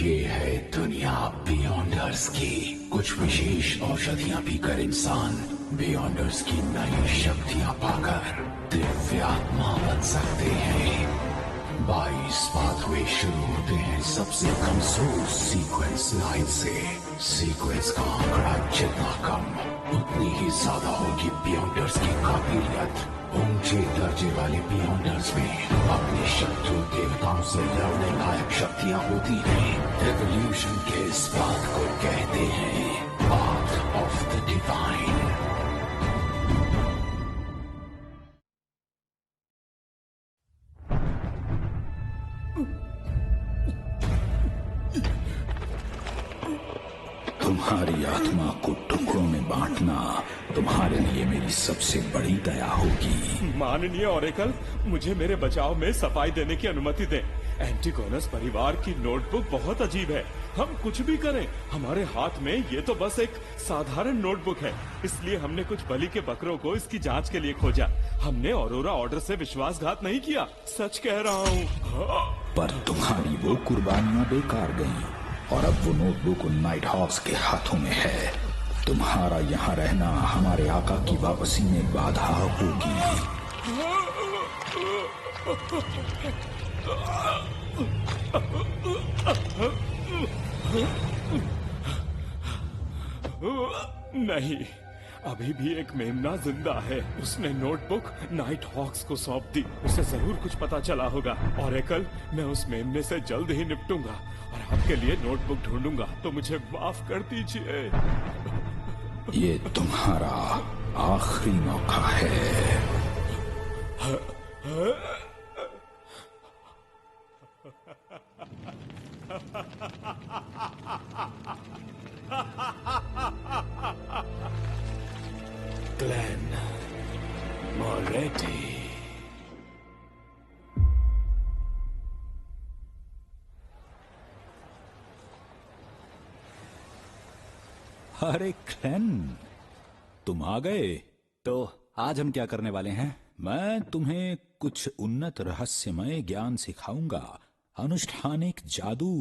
ये है दुनिया बियॉन्डर्स की। कुछ विशेष औषधियां पीकर इंसान बियॉन्डर्स की नई शक्तियां पाकर दिव्यात्मा बन सकते हैं। 22 पाथवे शुरू होते हैं सबसे कमजोर सीक्वेंस लाइन से। सीक्वेंस का आंकड़ा जितना कम उतनी ही ज्यादा होगी बियॉन्डर्स की काबिलियत। ऊंचे दर्जे वाले बियॉन्डर्स में अपने शत्रु देवताओं से लड़ने लायक शक्तियां होती हैं। एवोल्यूशन के इस बात को कहते हैं पाथ ऑफ द डिवाइन। तुम्हारी आत्मा को टुकड़ों में बांटना तुम्हारे लिए मेरी सबसे बड़ी दया होगी। माननीय ओरेकल, मुझे मेरे बचाव में सफाई देने की अनुमति दें। एंटिगोनस परिवार की नोटबुक बहुत अजीब है। हम कुछ भी करें, हमारे हाथ में ये तो बस एक साधारण नोटबुक है। इसलिए हमने कुछ बलि के बकरों को इसकी जांच के लिए खोजा। हमने ऑरोरा ऑर्डर से विश्वासघात नहीं किया, सच कह रहा हूँ। पर तुम्हारी वो कुर्बानियां बेकार गईं और अब वो नोटबुक उन नाइट हॉक्स के हाथों में है। तुम्हारा यहाँ रहना हमारे आका की वापसी में बाधा होगी। नहीं, अभी भी एक मेमना जिंदा है। उसने नोटबुक नाइट हॉक्स को सौंप दी। उसे जरूर कुछ पता चला होगा। ओरेकल, मैं उस मेमने से जल्द ही निपटूंगा और आपके लिए नोटबुक ढूंढूंगा। तो मुझे माफ कर दीजिए। ये तुम्हारा आखिरी मौका है। ग्लेन मोरेटी। अरे ग्लेन, तुम आ गए। तो आज हम क्या करने वाले हैं? मैं तुम्हें कुछ उन्नत रहस्यमय ज्ञान सिखाऊंगा। अनुष्ठानिक जादू।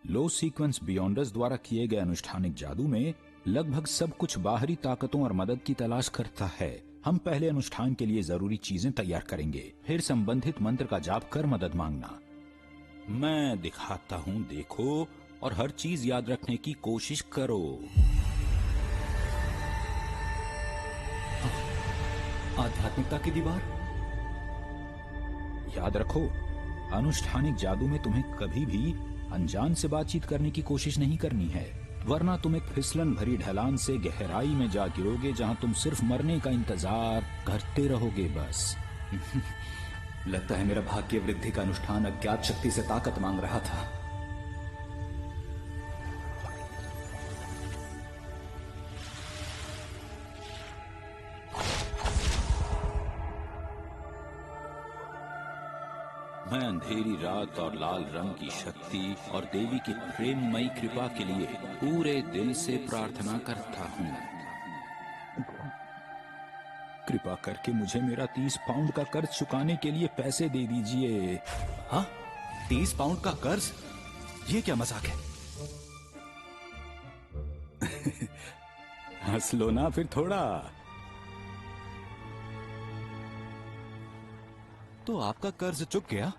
लो सीक्वेंस बियॉन्डर्स द्वारा किए गए अनुष्ठानिक जादू में लगभग सब कुछ बाहरी ताकतों और मदद की तलाश करता है। हम पहले अनुष्ठान के लिए जरूरी चीजें तैयार करेंगे, फिर संबंधित मंत्र का जाप कर मदद मांगना। मैं दिखाता हूं, देखो, और हर चीज याद रखने की कोशिश करो। आध्यात्मिकता की दीवार। याद रखो, अनुष्ठानिक जादू में तुम्हें कभी भी अनजान से बातचीत करने की कोशिश नहीं करनी है, वरना तुम एक फिसलन भरी ढलान से गहराई में जा गिरोगे जहां तुम सिर्फ मरने का इंतजार करते रहोगे बस। लगता है मेरा भाग्य वृद्धि का अनुष्ठान अज्ञात शक्ति से ताकत मांग रहा था। मैं अंधेरी रात और लाल रंग की शक्ति और देवी की प्रेममयी कृपा के लिए पूरे दिल से प्रार्थना करता हूँ। कृपा करके मुझे मेरा 30 पाउंड का कर्ज चुकाने के लिए पैसे दे दीजिए। हाँ, 30 पाउंड का कर्ज? ये क्या मजाक है? हंस लो ना फिर थोड़ा। तो आपका कर्ज चुक गया,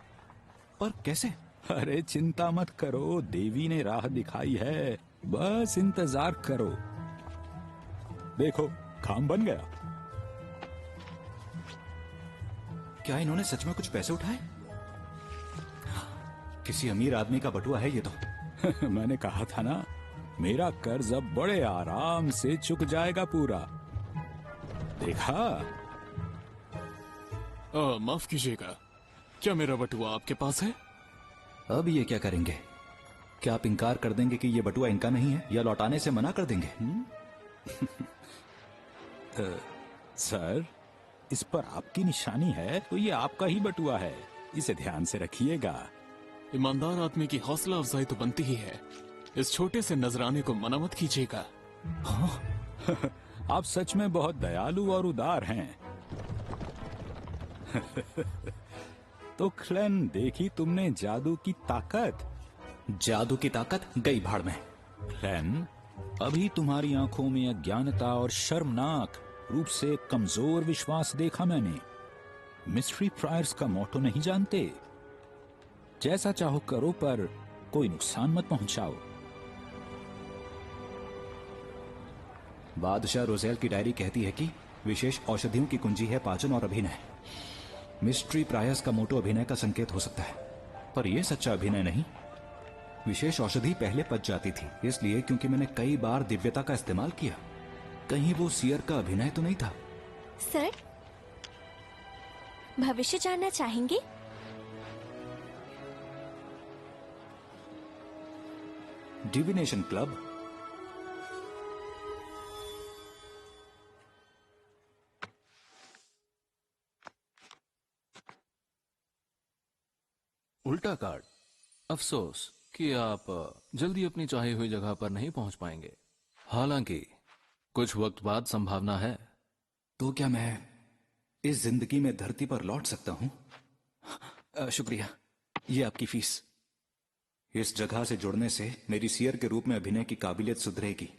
पर कैसे? अरे चिंता मत करो, देवी ने राह दिखाई है, बस इंतजार करो। देखो, काम बन गया। क्या इन्होंने सच में कुछ पैसे उठाए? किसी अमीर आदमी का बटुआ है ये तो। मैंने कहा था ना, मेरा कर्ज अब बड़े आराम से चुक जाएगा पूरा। देखा? माफ कीजिएगा, क्या मेरा बटुआ आपके पास है? अब ये क्या करेंगे? क्या आप इनकार कर देंगे कि ये बटुआ इनका नहीं है, या लौटाने से मना कर देंगे? सर, इस पर आपकी निशानी है तो ये आपका ही बटुआ है, इसे ध्यान से रखिएगा। ईमानदार आदमी की हौसला अफजाई तो बनती ही है। इस छोटे से नजराने को मना मत कीजिएगा। हाँ? आप सच में बहुत दयालु और उदार हैं। तो क्लेन, देखी तुमने जादू की ताकत? जादू की ताकत गई भाड़ में। क्लेन, अभी तुम्हारी आंखों में अज्ञानता और शर्मनाक रूप से कमजोर विश्वास देखा मैंने। मिस्ट्री प्रायर्स का मोटो नहीं जानते? जैसा चाहो करो, पर कोई नुकसान मत पहुंचाओ। बादशाह रोजेल की डायरी कहती है कि विशेष औषधियों की कुंजी है पाचन और अभिनय। मिस्ट्री प्रायर्स का मोटो अभिनय का संकेत हो सकता है, पर यह सच्चा अभिनय नहीं। विशेष औषधि पहले पच जाती थी, इसलिए क्योंकि मैंने कई बार दिव्यता का इस्तेमाल किया। कहीं वो सियर का अभिनय तो नहीं था? सर, भविष्य जानना चाहेंगे? Divination club? उल्टा कार्ड। अफसोस कि आप जल्दी अपनी चाही हुई जगह पर नहीं पहुंच पाएंगे। हालांकि कुछ वक्त बाद संभावना है। तो क्या मैं इस जिंदगी में धरती पर लौट सकता हूं? शुक्रिया, ये आपकी फीस। इस जगह से जुड़ने से मेरी सियर के रूप में अभिनय की काबिलियत सुधरेगी।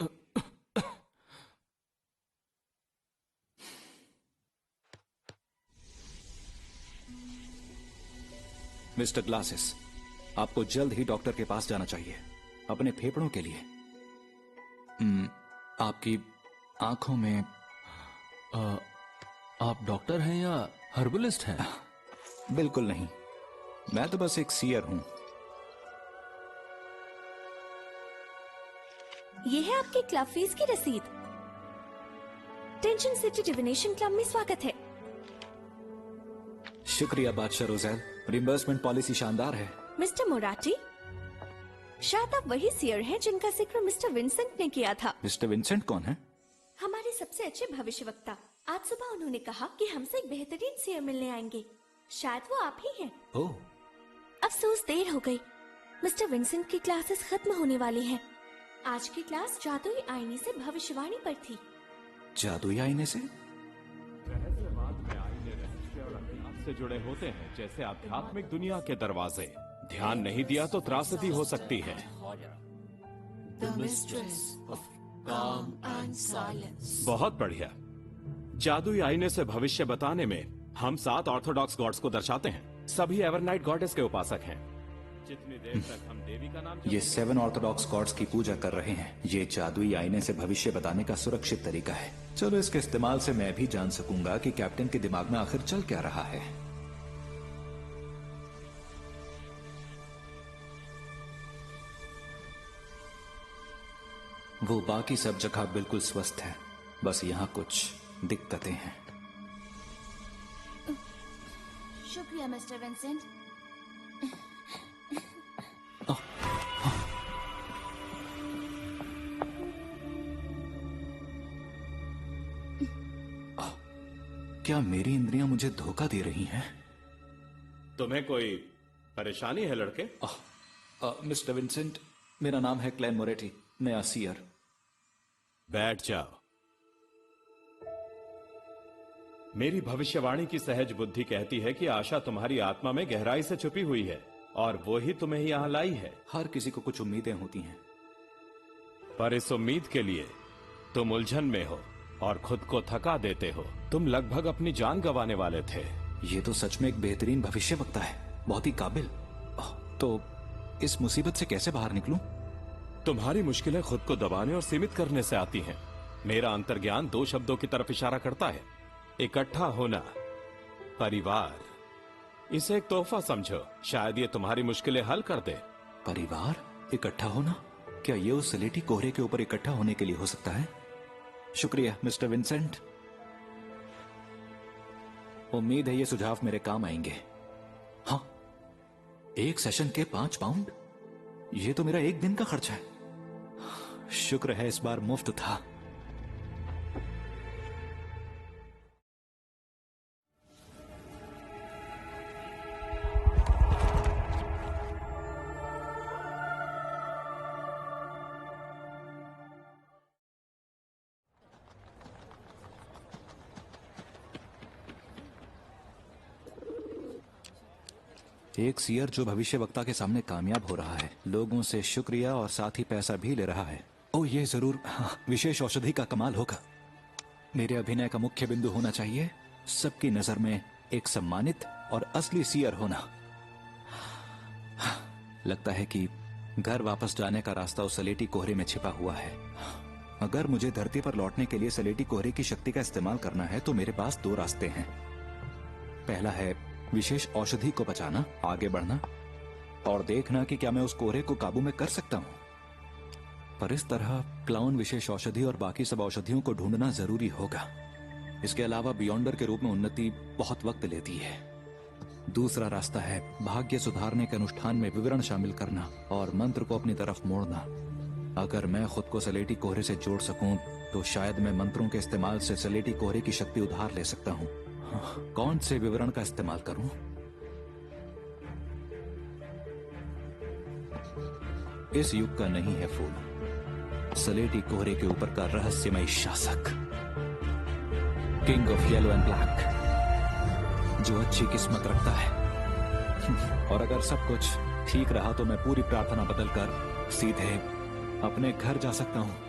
मिस्टर ग्लासेस, आपको जल्द ही डॉक्टर के पास जाना चाहिए, अपने फेफड़ों के लिए। आपकी आंखों में आप डॉक्टर हैं या हर्बलिस्ट हैं? बिल्कुल नहीं, मैं तो बस एक सीयर हूं। ये है आपके क्लब फीस की रसीद। टेंशन सिटी डिविनेशन क्लब में स्वागत है। शुक्रिया बादशाह रोजेल, रिम्बर्समेंट पॉलिसी शानदार है। मिस्टर मोराटी, शायद आप वही सियर हैं जिनका जिक्र मिस्टर विंसेंट ने किया था। मिस्टर विंसेंट कौन है? हमारे सबसे अच्छे भविष्यवक्ता। आज सुबह उन्होंने कहा कि हमसे एक बेहतरीन सियर मिलने आएंगे। शायद वो आप ही हैं। ओह, अफसोस देर हो गई। मिस्टर विंसेंट की क्लासेस खत्म होने वाली हैं। आज की क्लास जादुई आईने से भविष्यवाणी पर थी। जादुई आईने से? रहस्यवाद में आईने रहस्य और अज्ञात से जुड़े होते हैं, जैसे आध्यात्मिक दुनिया के दरवाजे। ध्यान नहीं दिया तो त्रासदी हो सकती है। बहुत बढ़िया। जादुई आईने से भविष्य बताने में हम 7 ऑर्थोडॉक्स गॉड्स को दर्शाते हैं। सभी एवरनाइट गॉडेस के उपासक हैं। जितनी देर तक हम देवी का नाम ये 7 ऑर्थोडॉक्स गॉड्स की पूजा कर रहे हैं। ये जादुई आईने से भविष्य बताने का सुरक्षित तरीका है। चलो, इसके इस्तेमाल से मैं भी जान सकूंगा कि कैप्टन के दिमाग में आखिर चल क्या रहा है। वो बाकी सब जगह बिल्कुल स्वस्थ है, बस यहाँ कुछ दिक्कतें हैं। शुक्रिया मिस्टर विंसेंट। क्या मेरी इंद्रियां मुझे धोखा दे रही हैं? तुम्हें कोई परेशानी है लड़के? मिस्टर विंसेंट, मेरा नाम है क्लेन मोरेटी, नया सीयर। बैठ जाओ। मेरी भविष्यवाणी की सहज बुद्धि कहती है कि आशा तुम्हारी आत्मा में गहराई से छुपी हुई है और वो ही तुम्हें यहां लाई है। हर किसी को कुछ उम्मीदें होती हैं, पर इस उम्मीद के लिए तुम उलझन में हो और खुद को थका देते हो। तुम लगभग अपनी जान गंवाने वाले थे। ये तो सच में एक बेहतरीन भविष्यवक्ता है, बहुत ही काबिल। तो इस मुसीबत से कैसे बाहर निकलूं? तुम्हारी मुश्किलें खुद को दबाने और सीमित करने से आती हैं। मेरा अंतर्ज्ञान 2 शब्दों की तरफ इशारा करता है, इकट्ठा होना, परिवार। इसे एक तोहफा समझो, शायद ये तुम्हारी मुश्किलें हल कर दे। परिवार? इकट्ठा होना? क्या ये उस सलेटी कोहरे के ऊपर इकट्ठा होने के लिए हो सकता है? शुक्रिया मिस्टर विंसेंट, उम्मीद है ये सुझाव मेरे काम आएंगे। हाँ, 1 सेशन के 5 पाउंड? ये तो मेरा 1 दिन का खर्चा है। शुक्र है इस बार मुफ्त था। एक सीयर जो भविष्य वक्ता के सामने कामयाब हो रहा है, लोगों से शुक्रिया और साथ ही पैसा भी ले रहा है। ओ, ये जरूर विशेष औषधि का कमाल होगा। मेरे अभिनय का मुख्य बिंदु होना चाहिए सबकी नजर में एक सम्मानित और असली सीयर होना। लगता है कि घर वापस जाने का रास्ता उस सलेटी कोहरे में छिपा हुआ है। अगर मुझे धरती पर लौटने के लिए सलेटी कोहरे की शक्ति का इस्तेमाल करना है तो मेरे पास दो रास्ते हैं। पहला है विशेष औषधि को बचाना, आगे बढ़ना और देखना कि क्या मैं उस कोहरे को काबू में कर सकता हूं। पर इस तरह क्लाउन विशेष औषधि और बाकी सब औषधियों को ढूंढना जरूरी होगा। इसके अलावा बियॉन्डर के रूप में उन्नति बहुत वक्त लेती है। दूसरा रास्ता है भाग्य सुधारने के अनुष्ठान में विवरण शामिल करना और मंत्र को अपनी तरफ मोड़ना। अगर मैं खुद को सलेटी कोहरे से जोड़ सकूं तो शायद मैं मंत्रों के इस्तेमाल से सलेटी कोहरे की शक्ति उधार ले सकता हूं। कौन से विवरण का इस्तेमाल करूं? इस युग का नहीं है फूल, सलेटी कोहरे के ऊपर का रहस्यमय शासक, king of yellow and black, जो अच्छी किस्मत रखता है। और अगर सब कुछ ठीक रहा तो मैं पूरी प्रार्थना बदलकर सीधे अपने घर जा सकता हूं।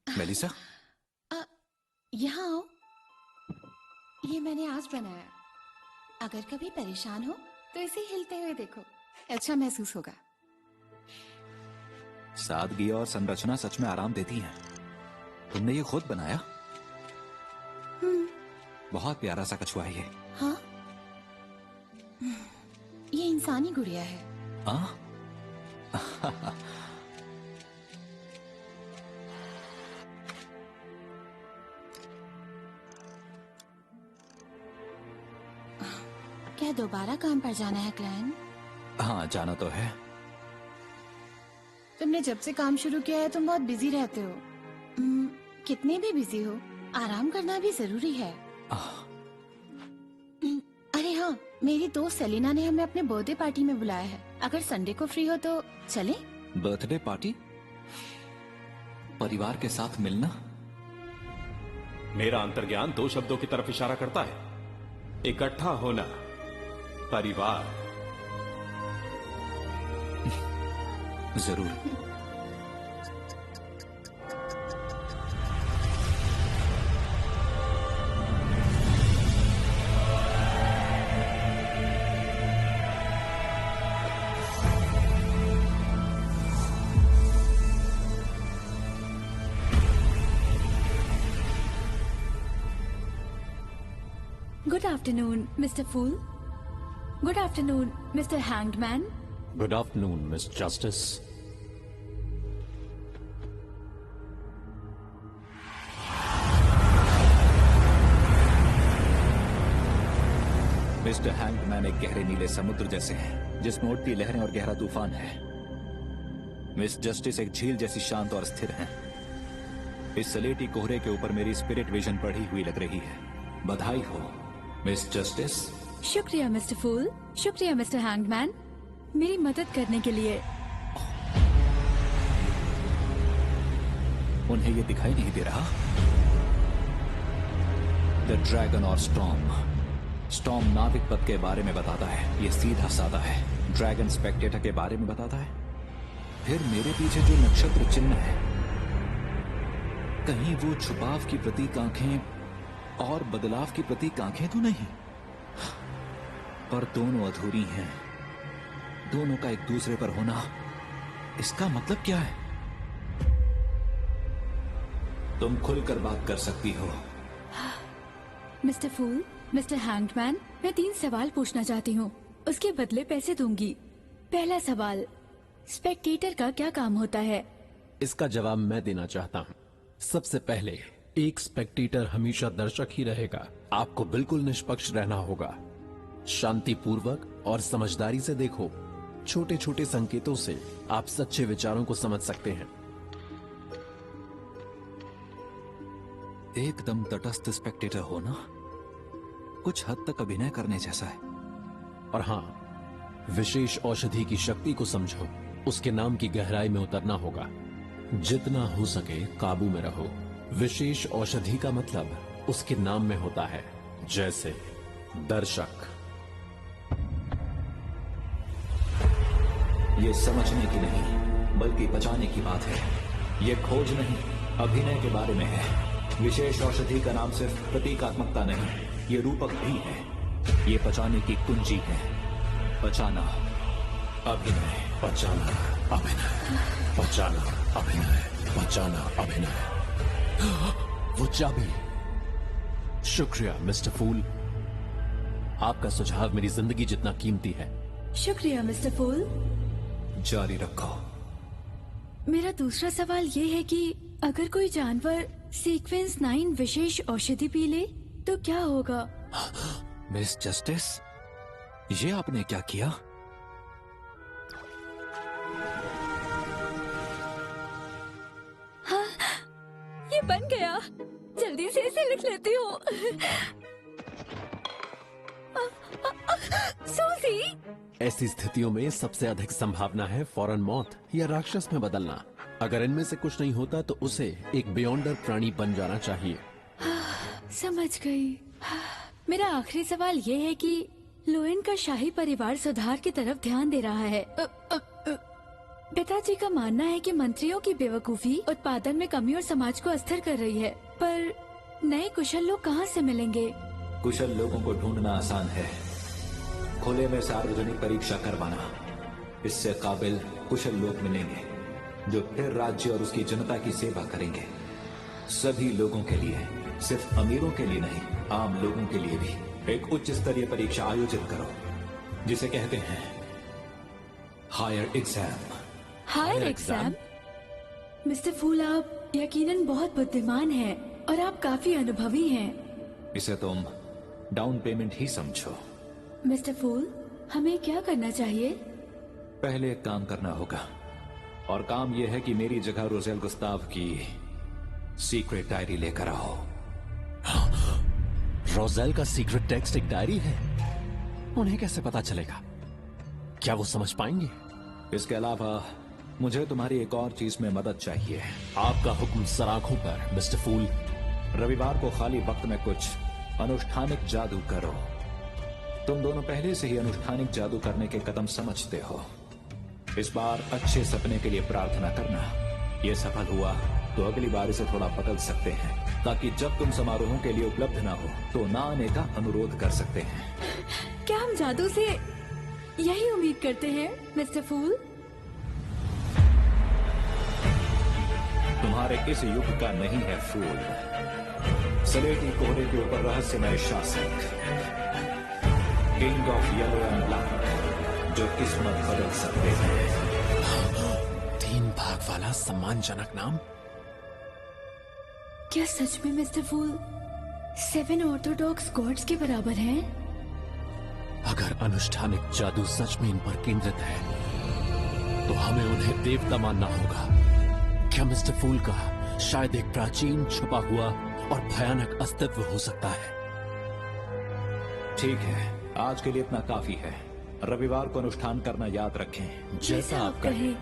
मेलिसा, यहाँ आओ। ये मैंने आज बनाया। अगर कभी परेशान हो तो इसे हिलते हुए देखो, अच्छा महसूस होगा। सादगी और संरचना सच में आराम देती हैं। तुमने ये खुद बनाया? बहुत प्यारा सा कछुआ है ये। हाँ, ये इंसानी गुड़िया है। क्या दोबारा काम पर जाना है क्लैन? हाँ, जाना तो है। तुमने जब से काम शुरू किया है तुम बहुत बिजी रहते हो। कितने भी बिजी हो, आराम करना भी जरूरी है। अरे हाँ, मेरी दोस्त सेलिना ने हमें अपने बर्थडे पार्टी में बुलाया है। अगर संडे को फ्री हो तो चलें? Birthday party? परिवार के साथ मिलना? मेरा अंतर्ज्ञान दो शब्दों की तरफ इशारा करता है, इकट्ठा होना, परिवार। जरूर। Good afternoon, Mr. Fool. Good afternoon, Mr. Hanged Man. Good afternoon, Miss Justice. Mister hangman एक गहरे नीले समुद्र जैसे हैं, जिसमें उठती लहरें और गहरा तूफान है। मिस जस्टिस एक झील जैसी शांत और स्थिर हैं। इस सलेटी कोहरे के ऊपर मेरी स्पिरिट विजन पढ़ी हुई लग रही है। बधाई हो मिस जस्टिस। शुक्रिया मिस्टर फूल, शुक्रिया मिस्टर हैंग्ड मैन, मेरी मदद करने के लिए। उन्हें ये दिखाई नहीं दे रहा? द ड्रैगन और स्टॉर्म। स्टॉर्म नाविक पथ के बारे में बताता है, ये सीधा साधा है। ड्रैगन स्पेक्टेटर के बारे में बताता है। फिर मेरे पीछे जो नक्षत्र चिन्ह है, कहीं वो छुपाव की प्रतीक आंखें और बदलाव की प्रतीक आंखें तो नहीं? पर दोनों अधूरी हैं। दोनों का एक दूसरे पर होना, इसका मतलब क्या है? तुम खुलकर बात कर सकती हो। मिस्टर फूल, मिस्टर हैंग्ड मैन, मैं 3 सवाल पूछना चाहती हूँ, उसके बदले पैसे दूंगी। पहला सवाल, स्पेक्टेटर का क्या काम होता है? इसका जवाब मैं देना चाहता हूँ। सबसे पहले, एक स्पेक्टेटर हमेशा दर्शक ही रहेगा। आपको बिल्कुल निष्पक्ष रहना होगा। शांतिपूर्वक और समझदारी से देखो। छोटे छोटे संकेतों से आप सच्चे विचारों को समझ सकते हैं। एकदम तटस्थ स्पेक्टेटर हो ना, कुछ हद तक अभिनय करने जैसा है। और हाँ, विशेष औषधि की शक्ति को समझो, उसके नाम की गहराई में उतरना होगा। जितना हो सके काबू में रहो। विशेष औषधि का मतलब उसके नाम में होता है, जैसे दर्शक। ये समझने की नहीं बल्कि बचाने की बात है। ये खोज नहीं, अभिनय के बारे में है। विशेष औषधि का नाम सिर्फ प्रतीकात्मकता नहीं, ये रूपक भी है। ये बचाने की कुंजी है। बचाना, अभिनय। बचाना, अभिनय। बचाना, अभिनय। बचाना, अभिनय। वो चाबी। शुक्रिया मिस्टर फूल, आपका सुझाव मेरी जिंदगी जितना कीमती है। शुक्रिया मिस्टर फूल। जारी रखो। मेरा दूसरा सवाल ये है कि अगर कोई जानवर सीक्वेंस 9 विशेष औषधि पी ले तो क्या होगा? मिस जस्टिस, ये आपने क्या किया? हाँ, ये बन गया। जल्दी से इसे लिख लेती हूँ। सूजी। ऐसी स्थितियों में सबसे अधिक संभावना है फौरन मौत या राक्षस में बदलना। अगर इनमें से कुछ नहीं होता तो उसे एक बियॉन्डर प्राणी बन जाना चाहिए। समझ गई। मेरा आखिरी सवाल ये है कि लोएन का शाही परिवार सुधार की तरफ ध्यान दे रहा है। पिताजी का मानना है कि मंत्रियों की बेवकूफी उत्पादन में कमी और समाज को अस्थिर कर रही है, पर नए कुशल लोग कहाँ से मिलेंगे? कुशल लोगों को ढूंढना आसान है, खुले में सार्वजनिक परीक्षा करवाना। इससे काबिल कुशल लोग मिलेंगे जो फिर राज्य और उसकी जनता की सेवा करेंगे। सभी लोगों के लिए, सिर्फ अमीरों के लिए नहीं, आम लोगों के लिए भी एक उच्च स्तरीय परीक्षा आयोजित करो जिसे कहते हैं higher exam. Higher exam? Mister fool, आप यकीनन बहुत बुद्धिमान हैं और आप काफी अनुभवी हैं। इसे तुम डाउन पेमेंट ही समझो। मिस्टर फूल, हमें क्या करना चाहिए? पहले एक काम करना होगा, और काम यह है कि मेरी जगह रोजेल गुस्ताव की सीक्रेट डायरी लेकर आओ। रोजेल का सीक्रेट टेक्स्ट एक डायरी है? उन्हें कैसे पता चलेगा? क्या वो समझ पाएंगे? इसके अलावा मुझे तुम्हारी एक और चीज में मदद चाहिए। आपका हुक्म सराखों पर मिस्टर फूल। रविवार को खाली वक्त में कुछ अनुष्ठानिक जादू करो। तुम दोनों पहले से ही अनुष्ठानिक जादू करने के कदम समझते हो। इस बार अच्छे सपने के लिए प्रार्थना करना। ये सफल हुआ तो अगली बार इसे थोड़ा बदल सकते हैं, ताकि जब तुम समारोहों के लिए उपलब्ध ना हो तो ना आने का अनुरोध कर सकते हैं। क्या हम जादू से यही उम्मीद करते हैं मिस्टर फूल? तुम्हारे इस युग का नहीं है फूल। सलेटी कोहरे के ऊपर रहस्यमय शासक, king of yellow and black, जो किस्मत बदल सकते हैं। 3 भाग वाला सम्मानजनक नाम। क्या सच में मिस्टर फूल 7 ऑर्थोडॉक्स गॉड्स के बराबर हैं? अगर अनुष्ठानिक जादू सच में इन पर केंद्रित है तो हमें उन्हें देवता मानना होगा। क्या मिस्टर फूल का शायद एक प्राचीन, छुपा हुआ और भयानक अस्तित्व हो सकता है? ठीक है, आज के लिए इतना काफी है। रविवार को अनुष्ठान करना याद रखें। जैसा आप कहें।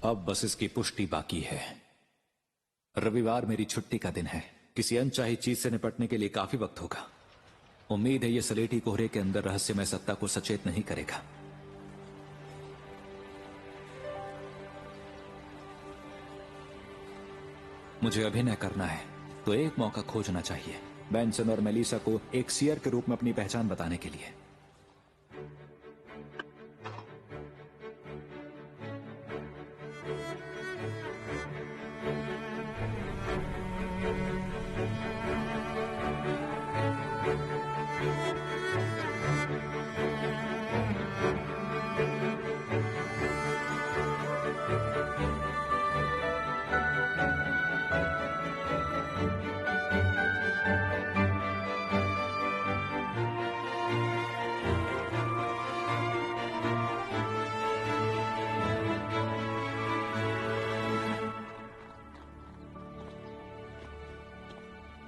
अब बस इसकी पुष्टि बाकी है। रविवार मेरी छुट्टी का दिन है। किसी अनचाही चीज से निपटने के लिए काफी वक्त होगा। उम्मीद है ये सलेटी कोहरे के अंदर रहस्यमय सत्ता को सचेत नहीं करेगा। मुझे अभिनय करना है तो एक मौका खोजना चाहिए, बेंसन और मेलिसा को एक सियर के रूप में अपनी पहचान बताने के लिए।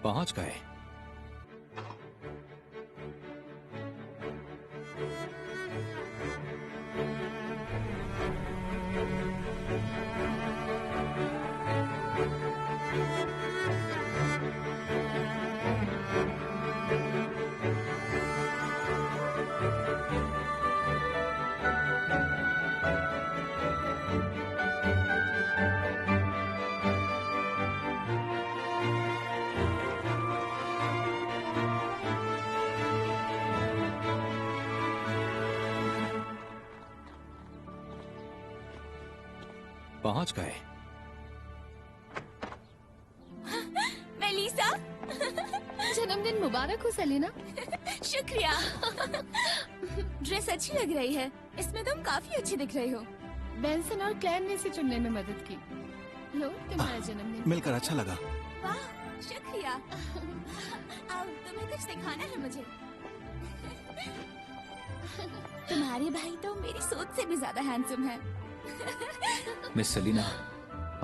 पहुंच गए। पहुंच गए। मेलिसा, जन्मदिन मुबारक हो सेलिना। शुक्रिया। ड्रेस अच्छी लग रही है, इसमें तुम काफी अच्छी दिख रही हो। बेंसन और क्लैन ने इसे चुनने में मदद की। लो तुम्हारा जन्मदिन। मिलकर अच्छा लगा। वाह, शुक्रिया। अब तुम्हें कुछ सिखाना है मुझे। तुम्हारे भाई तो मेरी सोच से भी ज्यादा हैंडसम है। मिस सेलिना,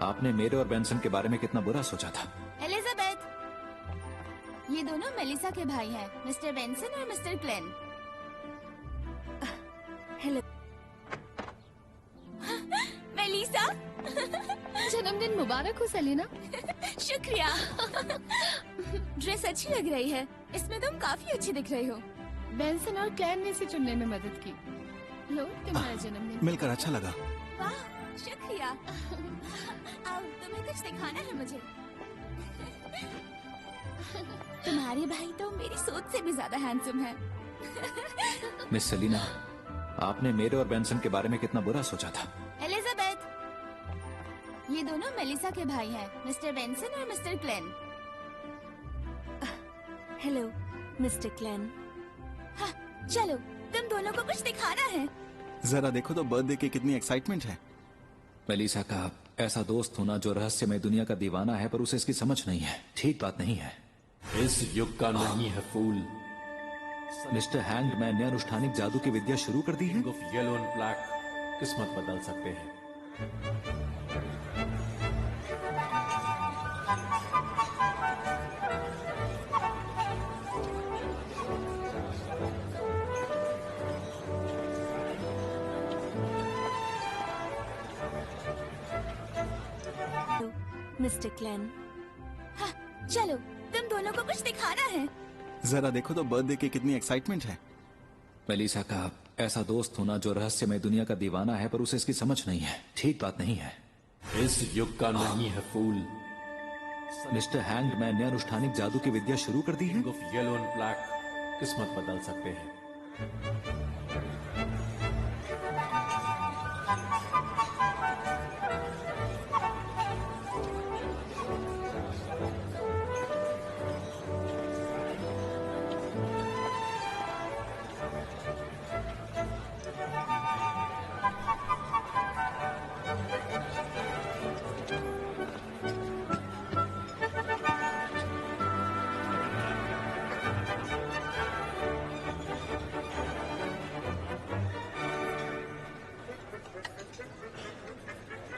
आपने मेरे और बेंसन के बारे में कितना बुरा सोचा था। एलिजाबेथ, ये दोनों मेलिसा के भाई हैं, मिस्टर बेंसन और मिस्टर क्लेन। Hello Melissa. जन्मदिन मुबारक हो सेलिना। शुक्रिया। ड्रेस अच्छी लग रही है, इसमें तुम काफी अच्छी दिख रही हो। बेंसन और क्लैन ने इसे चुनने में मदद की। लो तुम्हारा जन्मदिन। मिलकर अच्छा लगा। वाह, शुक्रिया। अब तुम्हें कुछ सिखाना है मुझे। तुम्हारे भाई तो मेरी सोच से भी ज्यादा हैंडसम है। मिस सेलिना, आपने मेरे और बेंसन के बारे में कितना बुरा सोचा था। एलिजाबेथ, ये दोनों मेलिसा के भाई हैं, मिस्टर बेंसन और mister Klein. Hello mister Klein. हाँ, चलो तुम दोनों को कुछ दिखाना है। जरा देखो तो बर्थडे की कितनी एक्साइटमेंट है। मेलिसा का ऐसा दोस्त होना जो रहस्यमय दुनिया का दीवाना है पर उसे इसकी समझ नहीं है, ठीक बात नहीं है। इस युग का नहीं है फूल। मिस्टर हैंगमैन ने अनुष्ठानिक जादू की विद्या शुरू कर दी है। ऑफ येलो एंड ब्लैक किस्मत बदल सकते हैं। Mister Klein. हाँ, चलो तुम दोनों को कुछ दिखाना है। जरा देखो तो बर्थडे की कितनी एक्साइटमेंट है। मेलिसा का ऐसा दोस्त होना जो रहस्यमय दुनिया का दीवाना है पर उसे इसकी समझ नहीं है, ठीक बात नहीं है। इस युग का नहीं है फूल। मिस्टर हैंगमैन ने अनुष्ठानिक जादू की विद्या शुरू कर दी है। ऑफ येलो एंड ब्लैक किस्मत बदल सकते हैं।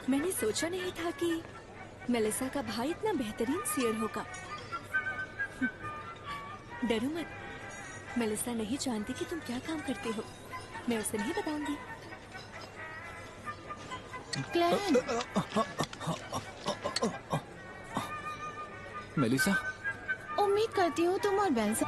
मैंने सोचा नहीं था कि मेलिसा का भाई इतना बेहतरीन सियर होगा। डरो मत, मेलिसा नहीं जानती कि तुम क्या काम करते हो। मैं उसे नहीं बताऊंगी। क्लैन, मेलिसा, उम्मीद करती हूँ तुम और बेंसन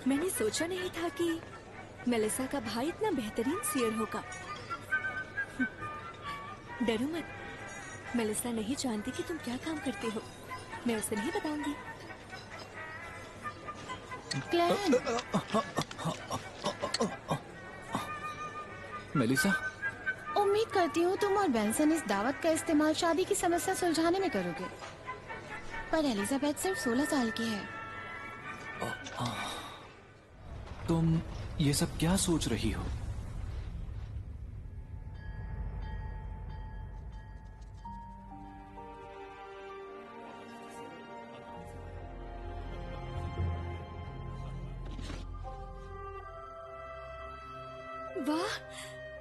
मैंने सोचा नहीं था कि मेलिसा का भाई इतना बेहतरीन सियर होगा। डरो मत, मेलिसा नहीं जानती कि तुम क्या काम करते हो। मैं उसे नहीं बताऊंगी। क्लैन, मेलिसा, उम्मीद करती हूँ तुम और बेंसन इस दावत का इस्तेमाल शादी की समस्या सुलझाने में करोगे। पर एलिजाबेथ सिर्फ 16 साल की है। तुम ये सब क्या सोच रही हो? वाह,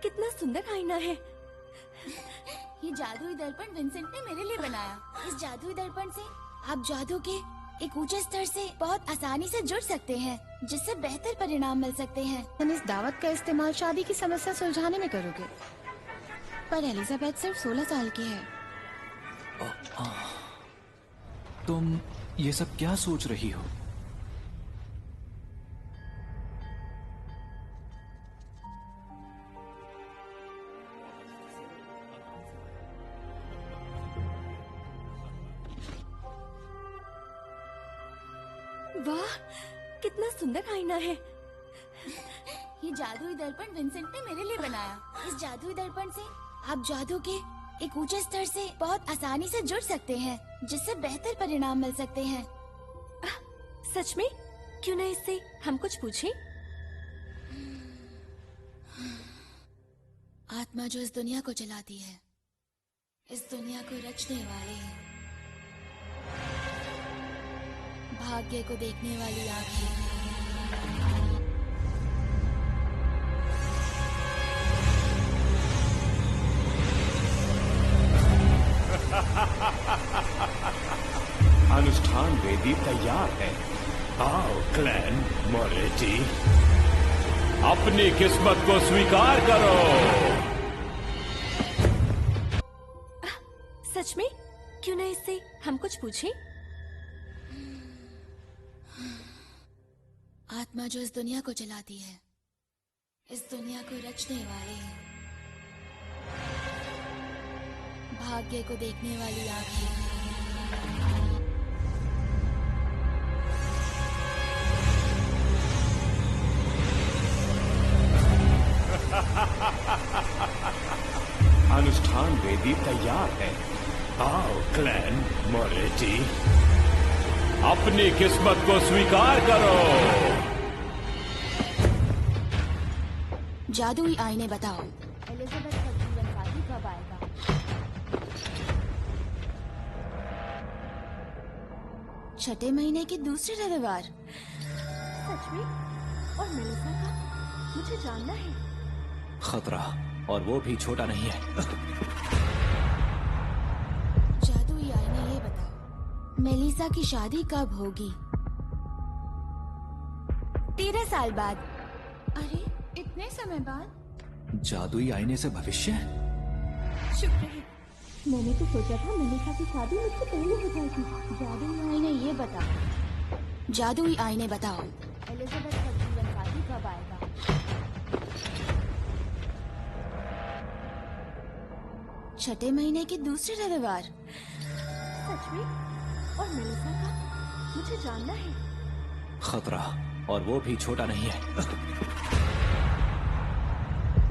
कितना सुंदर आईना है। ये जादुई दर्पण विंसेंट ने मेरे लिए बनाया। इस जादुई दर्पण से आप जादू के एक ऊंचे स्तर से बहुत आसानी से जुड़ सकते हैं, जिससे बेहतर परिणाम मिल सकते हैं। तुम इस दावत का इस्तेमाल शादी की समस्या सुलझाने में करोगे, पर एलिजाबेथ सिर्फ 16 साल की है। तुम ये सब क्या सोच रही हो? वाह, कितना सुंदर आईना है। ये जादुई दर्पण विंसेंट ने मेरे लिए बनाया। इस जादुई दर्पण से आप जादू के एक ऊंचे स्तर से बहुत आसानी से जुड़ सकते हैं, जिससे बेहतर परिणाम मिल सकते हैं। सच में? क्यों ना इससे हम कुछ पूछें? आत्मा जो इस दुनिया को चलाती है, इस दुनिया को रचने वाली, भाग्य को देखने वाली आंखें, अनुष्ठान वेदी तैयार है। आओ क्लैन मोरेटी, अपनी किस्मत को स्वीकार करो। सच में? क्यों ना इससे हम कुछ पूछें? आत्मा जो इस दुनिया को चलाती है, इस दुनिया को रचने वाली, भाग्य को देखने वाली आंखें, अनुष्ठान वेदी तैयार है। आओ क्लैन मोरेटी, अपनी किस्मत को स्वीकार करो। जादुई आईने बताओ, एलिजाबेथ का जीवन साथी कब आएगा? छठे महीने के दूसरे रविवार। सच में? और मेलिसा का? मुझे जानना है। खतरा, और वो भी छोटा नहीं है। जादुई आईने ये बताओ, मेलिसा की शादी कब होगी? 13 साल बाद। अरे, इतने समय बाद? जादुई आईने से भविष्य? शुक्र है, मैंने तो सोचा था मेलिसा की शादी मुझसे पहले हो जाएगी। जादुई आईने ये बताओ, जादुई आईने बताओ, एलिजाबेथ का जीवन साथी कब आएगा? छठे महीने के दूसरे रविवार। सच में? और मेलिसा का? मुझे जानना है। खतरा, और वो भी छोटा नहीं है।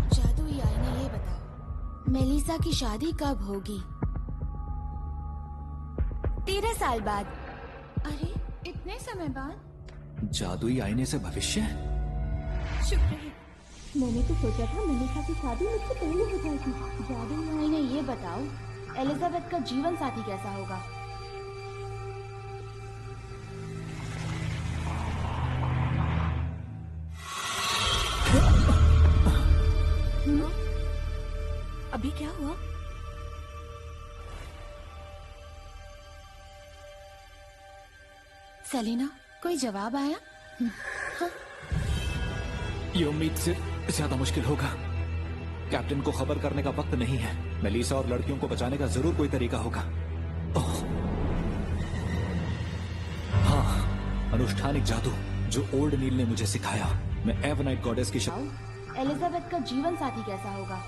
जादुई आईने ये बताओ, मेलिसा की शादी कब होगी? 13 साल बाद। अरे, इतने समय बाद? जादुई आईने से भविष्य? शुक्र है, मैंने तो सोचा था मेलिसा की शादी मुझसे पहले हो जाएगी। जादुई आईने ये बताओ, एलिजाबेथ का जीवन साथी कैसा होगा? अभी क्या हुआ? सेलिना, कोई जवाब आया? ये उम्मीद से ज्यादा मुश्किल होगा। कैप्टन को खबर करने का वक्त नहीं है। मेलिसा और लड़कियों को बचाने का जरूर कोई तरीका होगा। ओह, हाँ, अनुष्ठानिक जादू जो ओल्ड नील ने मुझे सिखाया। मैं एवनाइट गॉडेस की एलिजाबेथ का जीवन साथी कैसा होगा?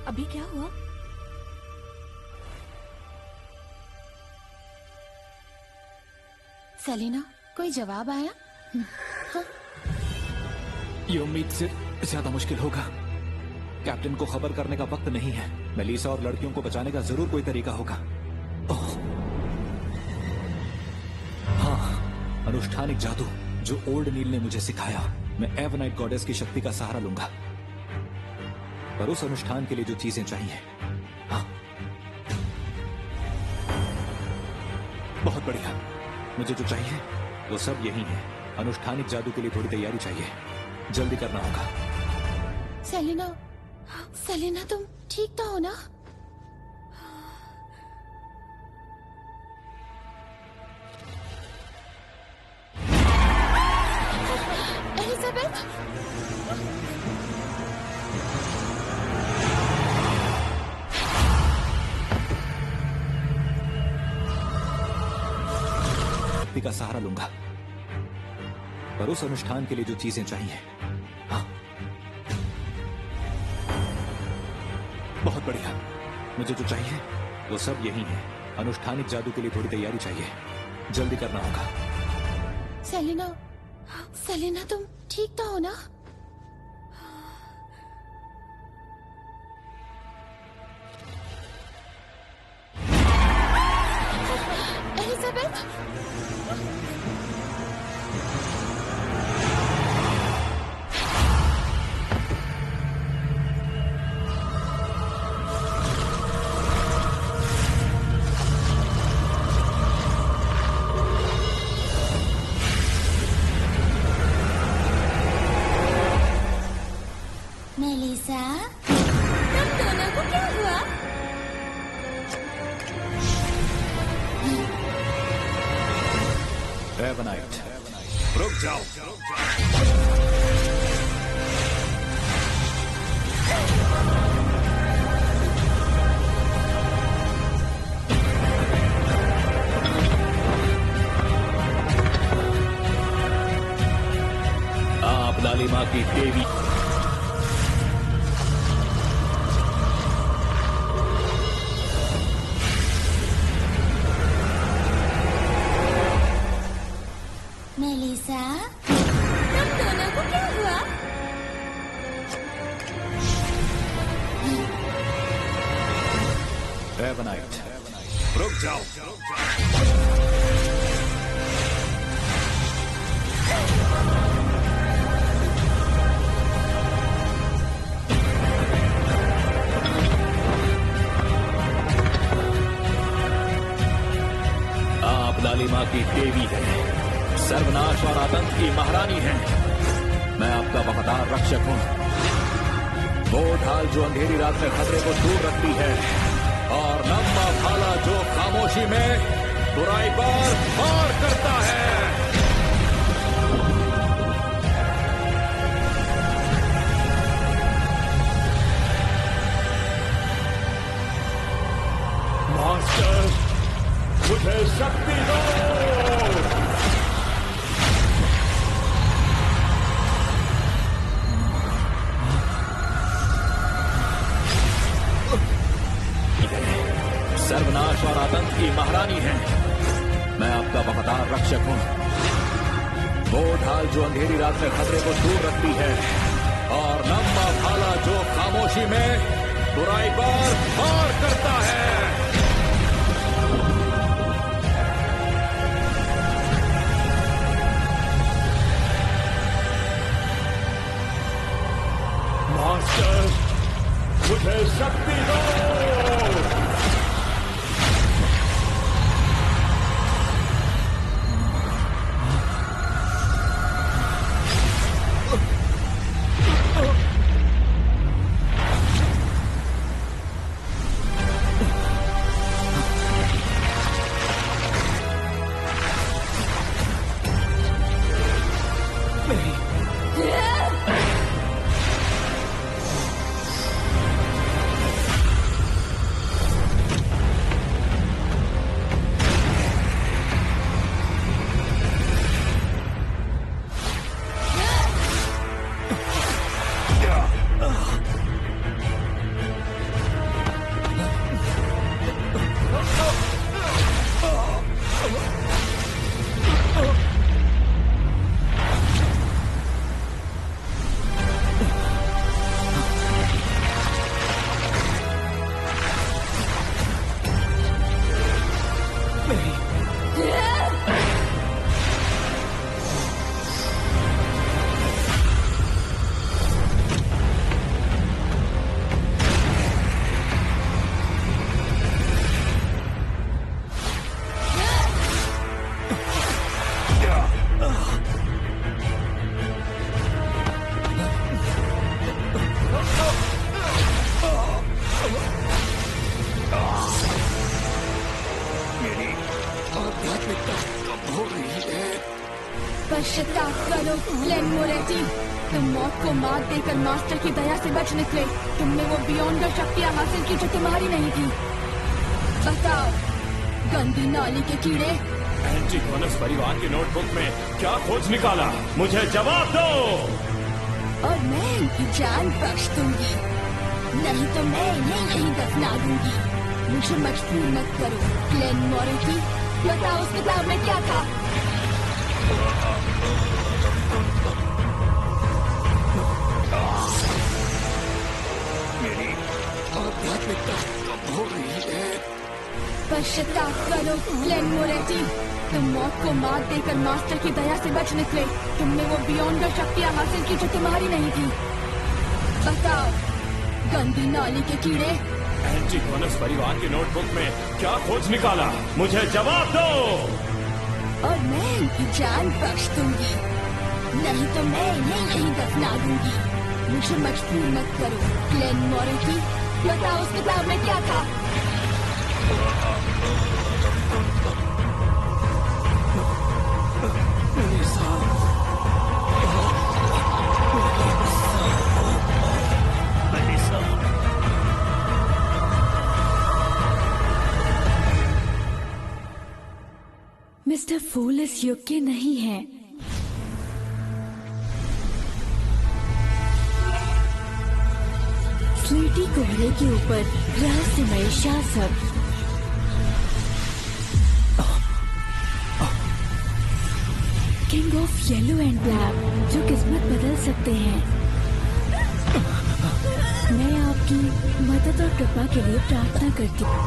अभी क्या हुआ? सेलिना, कोई जवाब आया? ये उम्मीद से ज्यादा मुश्किल होगा। कैप्टन को खबर करने का वक्त नहीं है। मेलिसा और लड़कियों को बचाने का जरूर कोई तरीका होगा। ओह, हाँ, अनुष्ठानिक जादू जो ओल्ड नील ने मुझे सिखाया। मैं एवनाइट गॉडेस की शक्ति का सहारा लूंगा, पर उस अनुष्ठान के लिए जो चीजें चाहिए, हाँ, बहुत बढ़िया। मुझे जो चाहिए वो सब यही है। अनुष्ठानिक जादू के लिए थोड़ी तैयारी चाहिए, जल्दी करना होगा। सेलिना, सेलिना तुम ठीक तो हो ना? एलिजाबेथ, शक्ति का सहारा लूंगा, पर उस अनुष्ठान के लिए जो चीजें चाहिए। हाँ, बहुत बढ़िया। मुझे जो चाहिए वो सब यही है। अनुष्ठानिक जादू के लिए थोड़ी तैयारी चाहिए, जल्दी करना होगा। सेलिना, सेलिना तुम ठीक तो हो ना? एलिजाबेथ, मेलिसा, तुम दोनों को क्या हुआ? रेवनाइट, रुक जाओ। आप लालिमा की देवी। मेलिसा, तुम दोनों को क्या हुआ? रेवनाइट, रुक जाओ। आप लालिमा की देवी है, सर्वनाश और आतंक की महारानी है। मैं आपका वफादार रक्षक हूँ। वो ढाल जो अंधेरी रात में खतरे को दूर रखती है, और लंबा भाला जो खामोशी में बुराई पर वार करता है। मास्टर, मुझे शक्ति दो। सर्वनाश और आतंक की महारानी है। मैं आपका वफादार रक्षक हूँ। वो ढाल जो अंधेरी रात में खतरे को दूर रखती है, और लंबा भाला जो खामोशी में बुराई पर वार करता है। मास्टर, मुझे शक्ति दो। पश्चाताप करो ग्लेन मोरेटी, तुम मौत को मात देकर मास्टर की दया से बच निकले। तुमने वो बियॉन्डर शक्तियाँ हासिल की जो तुम्हारी नहीं थी। बताओ गंदी नाली के कीड़े, एंटीगोनस परिवार के नोटबुक में क्या खोज निकाला? मुझे जवाब दो। और मैं इनकी जान बख्श दूंगी, नहीं तो मैं इन्हें यहीं दफना दूंगी। मुझे मजबूर मत करो ग्लेन मोरेटी, बताओ उस किताब में क्या था? मेरी आध्यात्मिकता कम हो रही है। पश्चाताप करो ग्लेन मोरेटी, तुम मौत को मात देकर मास्टर की दया से बच निकले। तुमने वो बियॉन्डर शक्तियाँ हासिल की जो तुम्हारी नहीं थी। बताओ गंदी नाली के कीड़े, एंटीगोनस परिवार के नोटबुक में क्या खोज निकाला? मुझे जवाब दो। और मैं इनकी जान बख्श दूंगी, नहीं तो मैं इन्हें यहीं दफना दूंगी। मुझे मजबूर मत करो ग्लेन मोरेटी, बताओ उस किताब में क्या था? मिस्टर फूल इस युग के नहीं है। स्लेटी कोहरे के ऊपर रहस्यमय शासक, king of yellow and black, जो किस्मत बदल सकते हैं। मैं आपकी मदद और कृपा के लिए प्रार्थना करती हूँ।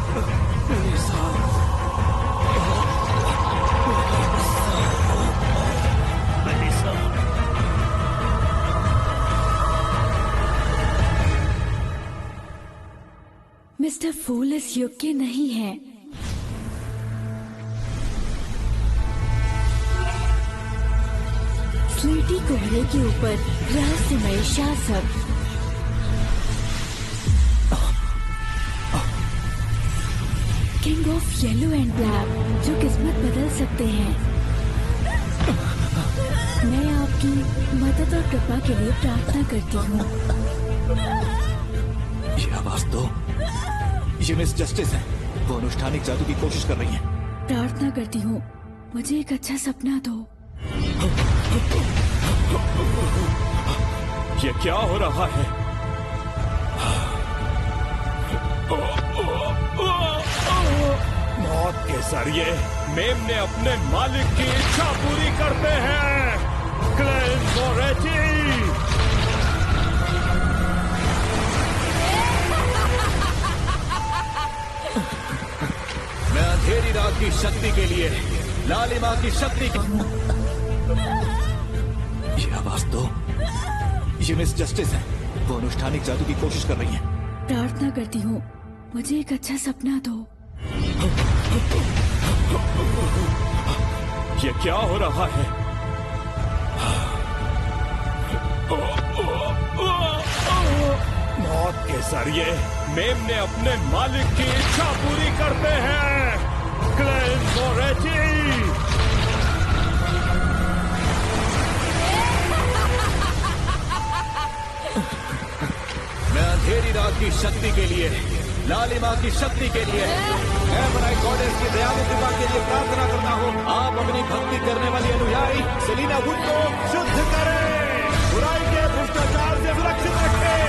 मिस्टर फूल इस युग के नहीं है। स्लेटी कोहरे के ऊपर रहस्यमय शासक, king of yellow and black, जो किस्मत बदल सकते हैं। मैं आपकी मदद और कृपा के लिए प्रार्थना करती हूँ। ये आवाज तो ये मिस जस्टिस है। वो अनुष्ठानिक जादू की कोशिश कर रही है। प्रार्थना करती हूँ मुझे एक अच्छा सपना दो। ये क्या हो रहा है? मौत के जरिए मेम ने अपने मालिक की इच्छा पूरी करते हैं। ग्लेन मोरेटी, मैं अंधेरी रात की शक्ति के लिए लालिमा की शक्ति ये आवाज तो ये मिस जस्टिस है। वो अनुष्ठानिक जादू की कोशिश कर रही है। प्रार्थना करती हूँ मुझे एक अच्छा सपना दो। ये क्या हो रहा है? मौत के जरिए मेम ने अपने मालिक की इच्छा पूरी करते हैं। ग्लेन मोरेटी, मैं अंधेरी रात की शक्ति के लिए लालिमा की शक्ति के लिए मैं बनाई गॉडेस की दयालु कृपा के लिए प्रार्थना करता हूँ। आप अपनी भक्ति करने वाली अनुयायी सेलिना वुड को शुद्ध करें, बुराई के भ्रष्टाचार से सुरक्षित रखें।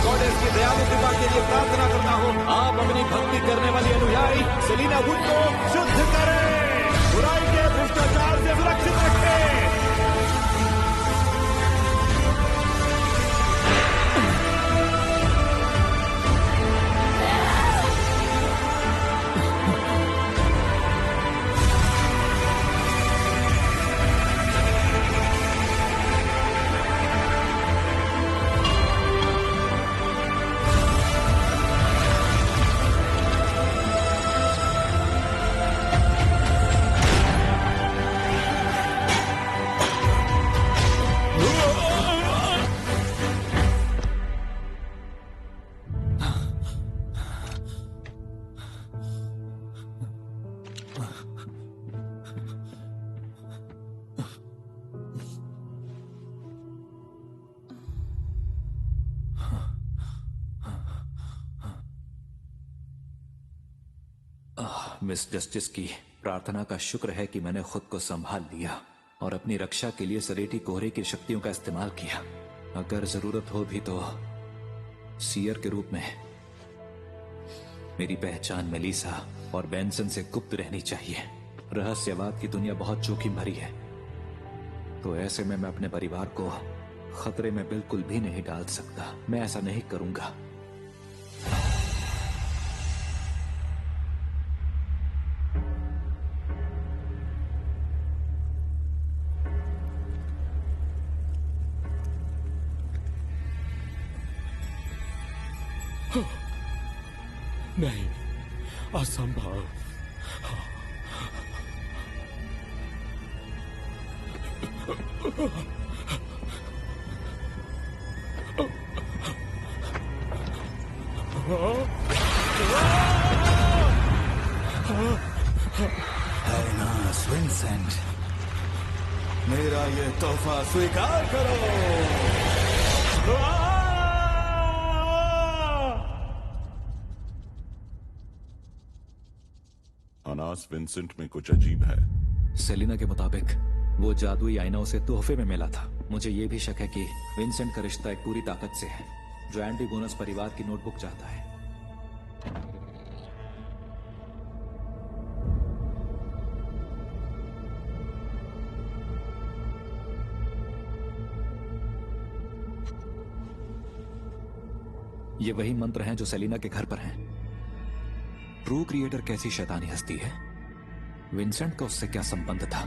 गॉडेस की दयालु कृपा के लिए प्रार्थना करता हूँ। आप अपनी भक्ति करने वाली अनुयायी सेलिना वुड को शुद्ध करें, बुराई के भ्रष्टाचार से सुरक्षित रखें। मिस जस्टिस की प्रार्थना का शुक्र है कि मैंने खुद को संभाल लिया और अपनी रक्षा के लिए सरेटी कोहरे की शक्तियों का इस्तेमाल किया। अगर जरूरत हो भी तो सीयर के रूप में। मेरी पहचान मेलिसा और बेंसन से गुप्त रहनी चाहिए। रहस्यवाद की दुनिया बहुत जोखिम भरी है, तो ऐसे में मैं अपने परिवार को खतरे में बिल्कुल भी नहीं डाल सकता। मैं ऐसा नहीं करूंगा। नहीं, असंभव। हाइनास विंसेंट, मेरा ये तोहफा स्वीकार करो। अनास विंसेंट में कुछ अजीब है। सेलिना के मुताबिक वो जादुई आईना उसे तोहफे में मिला था। मुझे ये भी शक है कि विंसेंट का रिश्ता एक पूरी ताकत से है जो एंटीगोनस परिवार की नोटबुक चाहता है। ये वही मंत्र हैं जो सेलिना के घर पर हैं। ट्रू क्रिएटर कैसी शैतानी हस्ती है? विंसेंट का उससे क्या संबंध था?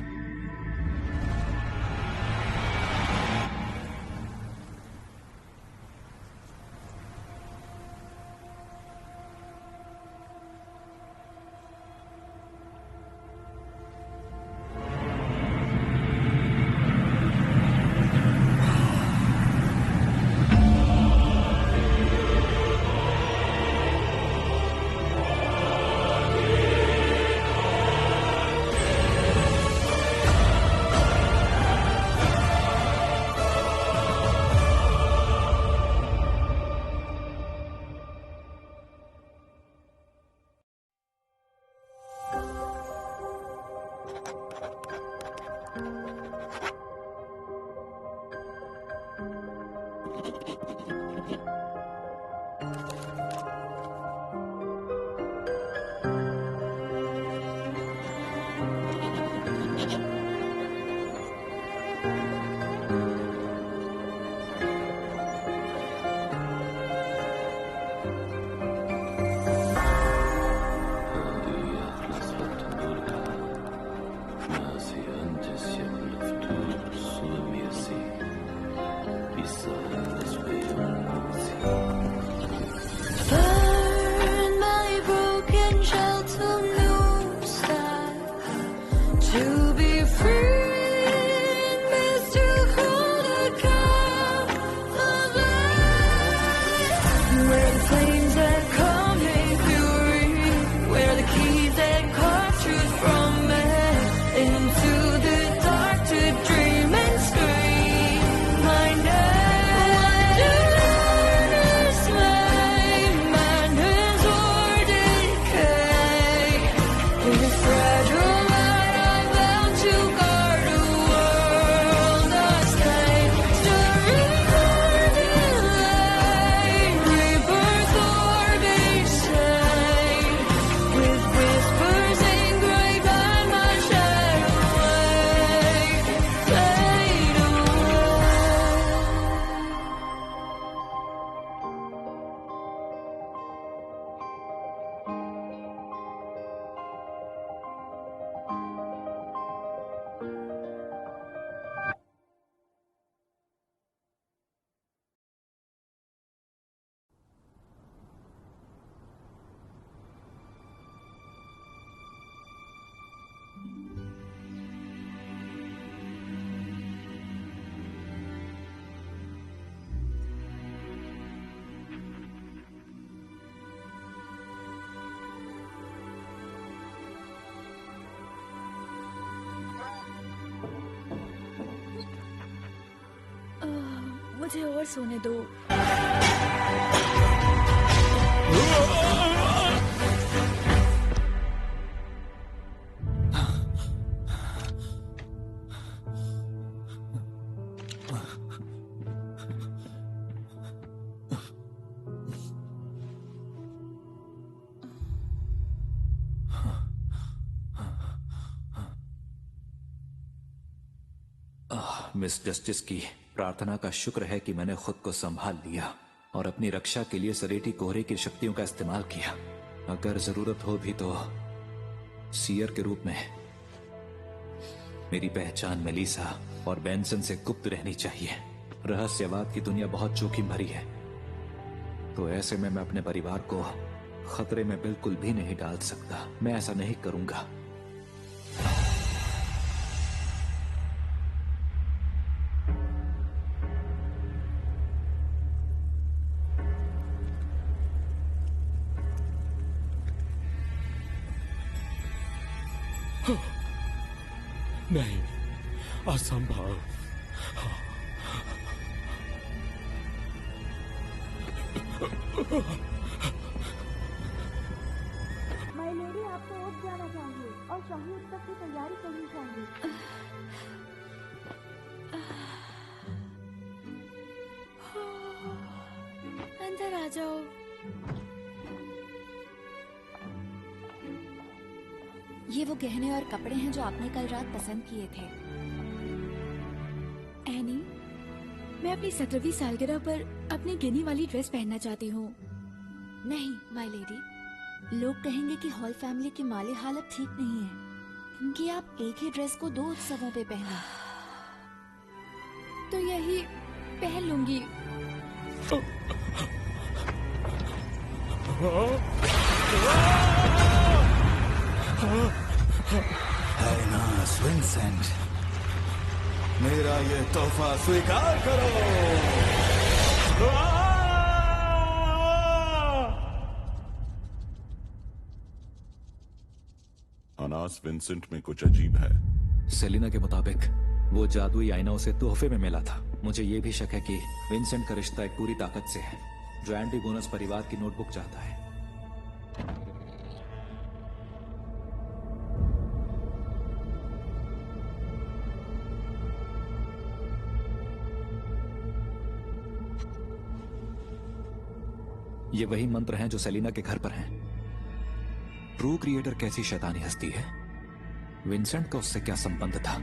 मुझे और सोने दो। मिस जस्टिस की प्रार्थना का शुक्र है कि मैंने खुद को संभाल लिया और अपनी रक्षा के लिए सरेटी कोहरे की शक्तियों का इस्तेमाल किया। अगर जरूरत हो भी तो सीयर के रूप में मेरी पहचान मेलिसा और बेंसन से गुप्त रहनी चाहिए। रहस्यवाद की दुनिया बहुत जोखिम भरी है, तो ऐसे में मैं अपने परिवार को खतरे में बिल्कुल भी नहीं डाल सकता। मैं ऐसा नहीं करूंगा। नहीं, असंभव। माय लेडी, आपको अब जाना चाहिए और शाही उत्सव की तैयारी करनी चाहिए। अंदर आ जाओ। ये वो गहने और कपड़े हैं जो आपने कल रात पसंद किए थे। एनी, मैं अपनी 17वीं सालगिरह पर अपनी गिनी वाली ड्रेस पहनना चाहती हूँ। नहीं माय लेडी, लोग कहेंगे कि हॉल फैमिली की माली हालत ठीक नहीं है, क्योंकि आप एक ही ड्रेस को 2 उत्सवों पे पहना। तो यही पहन लूंगी। हाइनास विंसेंट, मेरा ये तोहफा स्वीकार करो। अनास विंसेंट में कुछ अजीब है। सेलिना के मुताबिक वो जादुई आईना उसे तोहफे में मिला था। मुझे ये भी शक है कि विंसेंट का रिश्ता एक पूरी ताकत से है जो एंटीगोनस परिवार की नोटबुक चाहता है। ये वही मंत्र हैं जो सेलिना के घर पर हैं। ट्रू क्रिएटर कैसी शैतानी हस्ती है? विंसेंट का उससे क्या संबंध था?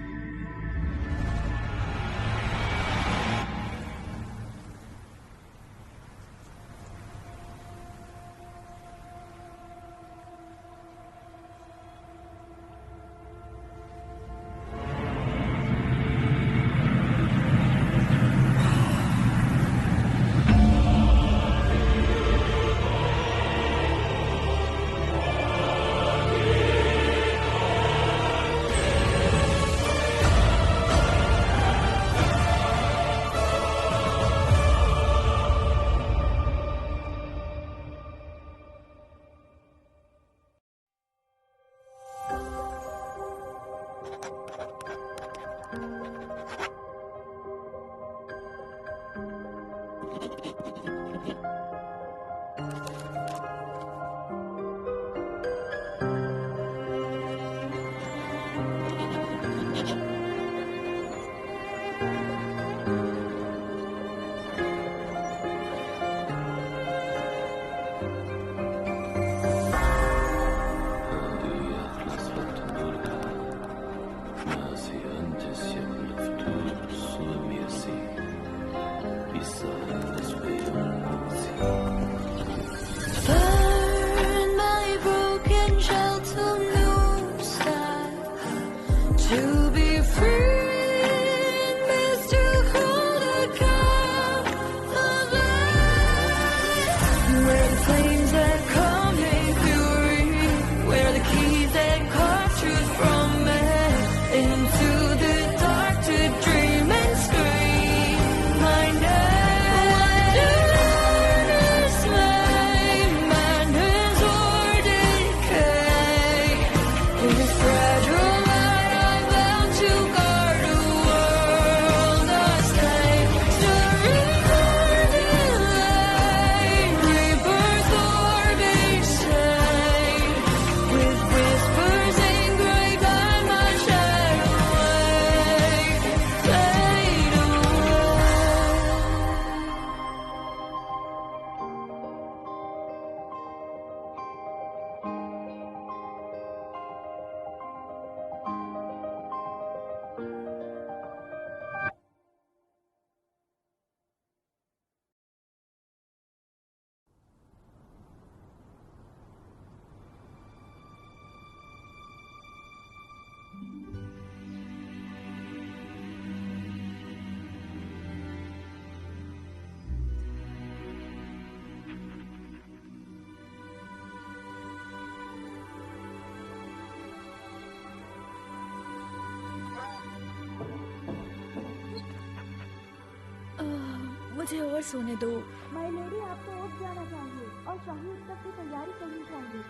मुझे और सोने दो। माय लेडी, आपको उठ जाना चाहिए और शाही उत्सव की तैयारी करनी चाहिए।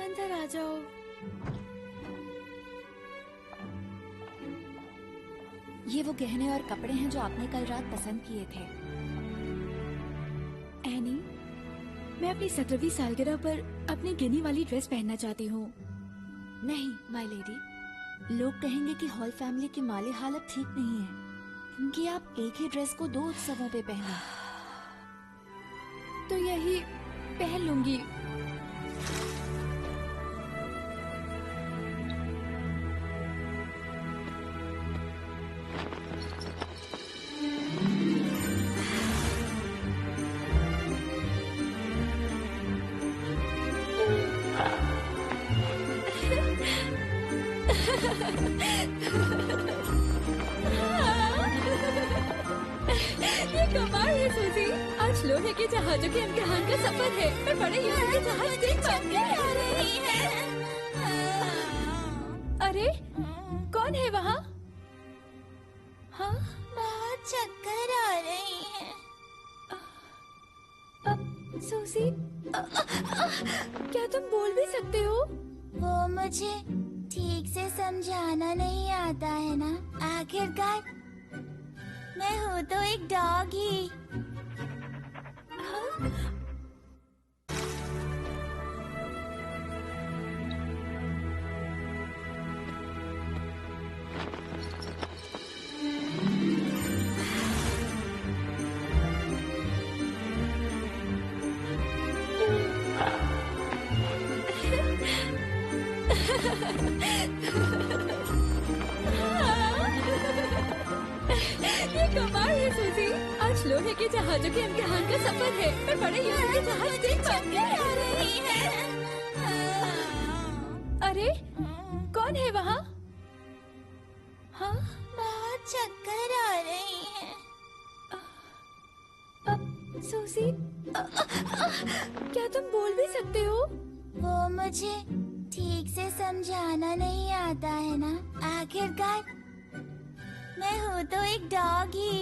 अंदर आ जाओ। ये वो गहने और कपड़े हैं जो आपने कल रात पसंद किए थे। एनी, मैं अपनी 17वीं सालगिरह पर अपनी गिनी वाली ड्रेस पहनना चाहती हूँ। नहीं माय लेडी, लोग कहेंगे कि हॉल फैमिली की माली हालत ठीक नहीं है, क्योंकि आप एक ही ड्रेस को 2 उत्सवों पे पहने। तो यही पहन लूंगी। ये कमाल है सूजी। आज लोहे के जहाजों के इम्तिहान का सफर है। मैं बड़े युद्ध के जहाज देख पाऊंगी। अरे कौन है वहाँ? हाँ, बहुत चक्कर आ रही है। सूजी, क्या तुम बोल भी सकते हो? वो मुझे ठीक से समझाना नहीं आता है ना। आखिरकार मैं हूँ तो एक डॉग ही। ये कमाल है सूजी। आज लोहे के जहाजों के इम्तिहान का सफर है। मैं बड़े युद्ध के जहाज देख पाऊंगी। अरे कौन है वहाँ? हाँ, बहुत चक्कर आ रही है। सूजी, क्या तुम बोल भी सकते हो? वो मुझे ठीक से समझाना नहीं आता है ना। आखिरकार मैं हूँ तो एक डॉग ही।